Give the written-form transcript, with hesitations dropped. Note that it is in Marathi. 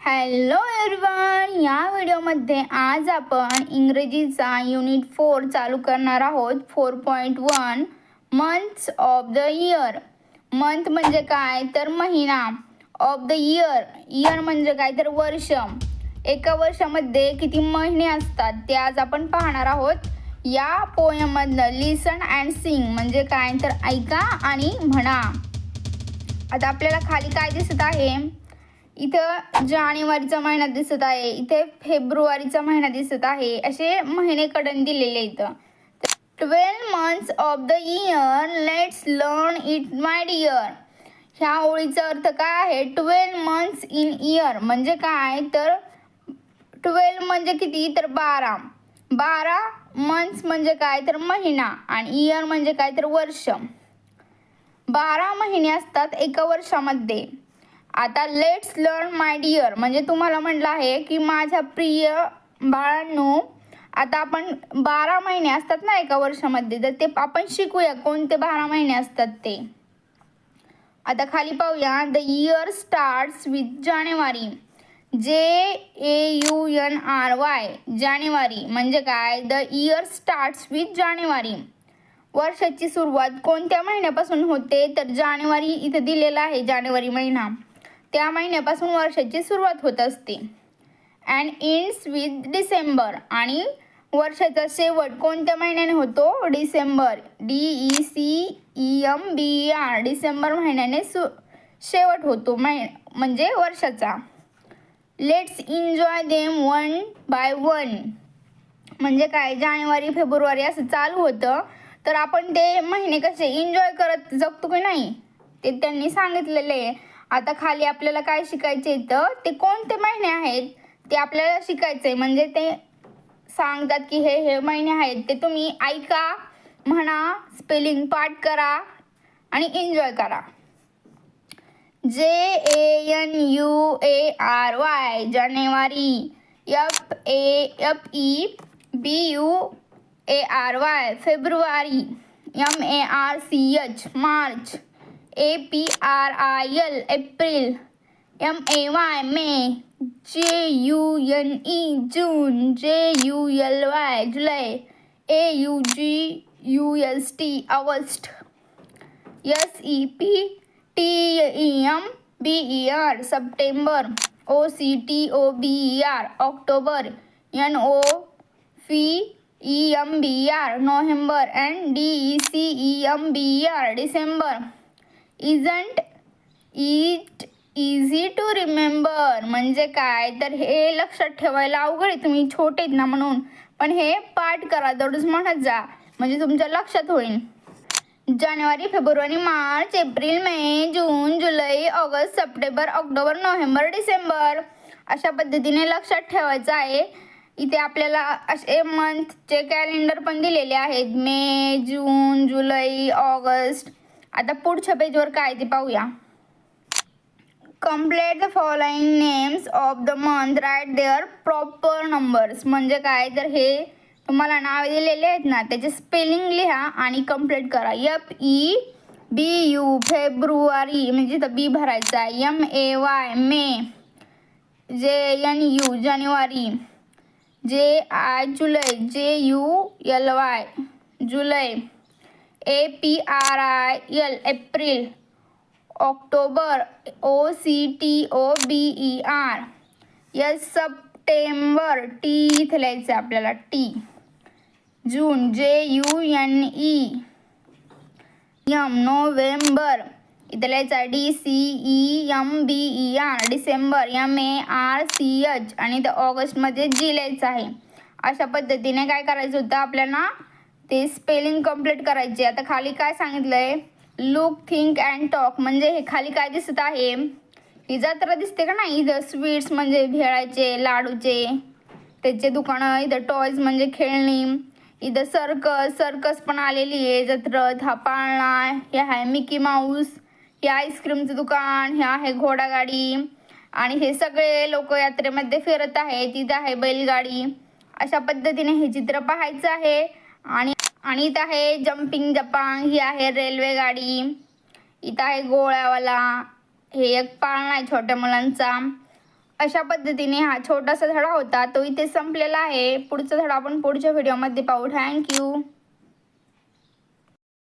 हॅलो एव्हरीवन, या व्हिडिओमध्ये आज आपण इंग्रजीचा युनिट 4 चालू करणार आहोत. 4.1 months of the year. Month म्हणजे काय तर महिना. ऑफ द इयर, इयर म्हणजे काय तर वर्ष. एका वर्षामध्ये किती महिने असतात ते आज आपण पाहणार आहोत. या पोयममधनं लिसन अँड सिंग म्हणजे काय तर ऐका आणि म्हणा. आता आपल्याला खाली काय दिसत आहे, इथं जानेवारीचा महिना दिसत आहे, इथे फेब्रुवारीचा महिना दिसत आहे. असे महिने कडन दिलेले इथं. 12 months of the year, let's learn it my dear. ह्या ओळीचा अर्थ काय आहे? 12 months इन इयर म्हणजे काय तर 12 म्हणजे किती तर 12 मंथ्स म्हणजे काय तर महिना आणि इयर म्हणजे काय तर वर्ष. 12 महिने असतात एका वर्षामध्ये. आता लेट्स लर्न माय डिअर म्हणजे तुम्हाला म्हटलं आहे की माझ्या प्रिय बाळांनो, आता आपण 12 महिने असतात ना एका वर्षामध्ये, तर ते आपण शिकूया कोणते 12 महिने असतात ते. आता खाली पाहूया. The year starts with January. JAUNRY जानेवारी म्हणजे काय? द इयर स्टार्ट्स विथ जानेवारी. वर्षाची सुरुवात कोणत्या महिन्यापासून होते तर जानेवारी इथे दिलेला आहे. जानेवारी महिना, त्या महिन्यापासून वर्षाची सुरुवात होत असते. अँड एंड्स विथ डिसेंबर आणि वर्षाचा शेवट कोणत्या महिन्याने होतो? डिसेंबर. DECEMBER डिसेंबर महिन्याने शेवट होतो म्हणजे वर्षाचा. Let's enjoy them one by one म्हणजे काय? जानेवारी फेब्रुवारी असं चालू होतं, तर आपण ते महिने कसे एन्जॉय करत जगतो की नाही ते त्यांनी सांगितलेले आहे. आता खाली आपल्याला काय शिकायचे तर ते कोणते महिने आहेत ते आपल्याला शिकायचे. म्हणजे ते सांगतात की हे महिने आहेत, ते तुम्ही ऐका, म्हणा, स्पेलिंग पाठ करा आणि एन्जॉय करा. JANUARY January. FEBRUARY February. MARCH March. APRIL April. MAY may. JUNE June. JULY July. AUGUST August. SEPTEMBER September. OCTOBER October. NOVEMBER November. and DECEMBER December. Isn't it easy to remember म्हणजे काय तर हे लक्षात ठेवायला अवघड आहे, तुम्ही छोटे आहेत ना म्हणून, पण हे पाठ करा, दररोज म्हणत जा म्हणजे तुमच्या लक्षात होईल. जानेवारी, फेब्रुवारी, मार्च, एप्रिल, मे, जून, जुलै, ऑगस्ट, सप्टेंबर, ऑक्टोबर, नोव्हेंबर, डिसेंबर अशा पद्धतीने लक्षात ठेवायचं आहे. इथे आपल्याला असे मंथचे कॅलेंडर पण दिलेले आहेत. मे, जून, जुलै, ऑगस्ट. आता पुढच्या पेजवर काय ते पाहूया. Complete the following names of the month, write there proper numbers म्हणजे काय तर हे तुम्हाला नावे दिलेले आहेत ना त्याचे स्पेलिंग लिहा आणि कम्प्लीट करा. FEBU फेब्रुवारी म्हणजे इथं बी भरायचा. MAY मे. JNU जानेवारी. JI जुलै. JULY जुलै. APRIL April. October. OCTOBER September. T इथे लिहायचं आपल्याला T. जून. JUNE नोव्हेंबर इथे लिहायचा DCEMBER डिसेंबर. MARCH आणि इथं ऑगस्टमध्ये G लिहायचं आहे. अशा पद्धतीने काय करायचं होतं आपल्याला ते स्पेलिंग कम्प्लीट करायचे. आता खाली काय सांगितलंय? लुक, थिंक अँड टॉक म्हणजे हे खाली काय दिसत आहे? ही जत्रा दिसते का नाही? इथं स्वीट्स म्हणजे भेळाचे, लाडूचे त्याचे दुकानं. इथं टॉयज म्हणजे खेळणी. इथं सर्कस पण आलेली आहे जत्रेत. हा पाळणा, हे आहे मिकी माऊस, हे आईस्क्रीमचं दुकान, हे आहे घोडागाडी आणि हे सगळे लोक यात्रेमध्ये फिरत आहेत. तिथं आहे बैलगाडी. अशा पद्धतीने हे चित्र पाहायचं आहे. आणि इथं आहे जम्पिंग जपांग, ही आहे रेल्वे गाडी. इथं आहे गोळ्यावाला, हे एक पाळणा आहे छोट्या मुलांचा. अशा पद्धतीने हा छोटासा धडा होता तो इथे संपलेला आहे. पुढचा धडा आपण पुढच्या व्हिडिओमध्ये पाहू. थँक्यू.